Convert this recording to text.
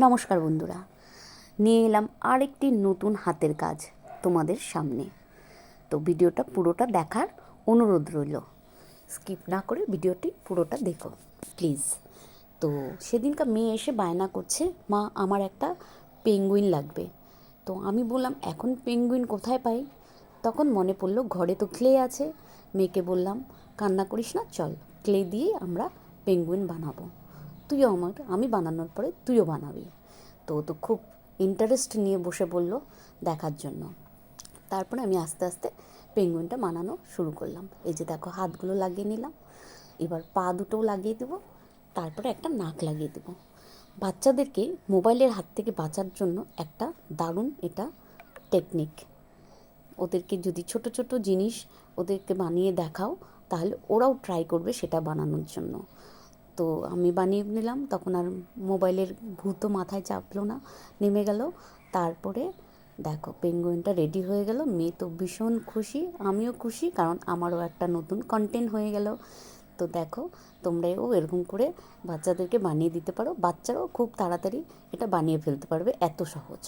নমস্কার বন্ধুরা, নিয়ে এলাম আরেকটি নতুন হাতের কাজ তোমাদের সামনে। তো ভিডিওটা পুরোটা দেখার অনুরোধ রইল, স্কিপ না করে ভিডিওটি পুরোটা দেখো প্লিজ। তো সেদিনকার মেয়ে এসে বায়না করছে, মা আমার একটা পেঙ্গুইন লাগবে। তো আমি বললাম এখন পেঙ্গুইন কোথায় পাই? তখন মনে পড়লো ঘরে তো ক্লে আছে। মেয়েকে বললাম কান্না করিস না, চল ক্লে দিয়ে আমরা পেঙ্গুইন বানাবো। তুইও আমি বানানোর পরে তুইও বানাবি। তো তো খুব ইন্টারেস্ট নিয়ে বসে পড়লো দেখার জন্য। তারপরে আমি আস্তে আস্তে পেঙ্গুইনটা বানানো শুরু করলাম। এই যে দেখো, হাতগুলো লাগিয়ে নিলাম, এবার পা দুটোও লাগিয়ে দেবো, তারপরে একটা নাক লাগিয়ে দেবো। বাচ্চাদেরকে মোবাইলের হাত থেকে বাঁচার জন্য একটা দারুণ এটা টেকনিক। ওদেরকে যদি ছোট ছোট জিনিস ওদেরকে বানিয়ে দেখাও, তাহলে ওরাও ট্রাই করবে সেটা বানানোর জন্য। তো আমি বানিয়ে নিলাম, তখন আর মোবাইলের ভূতও মাথায় চাপলো না, নেমে গেল। তারপরে দেখো পেঙ্গুইনটা রেডি হয়ে গেল। মেয়ে তো ভীষণ খুশি, আমিও খুশি, কারণ আমারও একটা নতুন কন্টেন্ট হয়ে গেল। তো দেখো, তোমরাও এরকম করে বাচ্চাদেরকে বানিয়ে দিতে পারো, বাচ্চারাও খুব তাড়াতাড়ি এটা বানিয়ে ফেলতে পারবে, এত সহজ।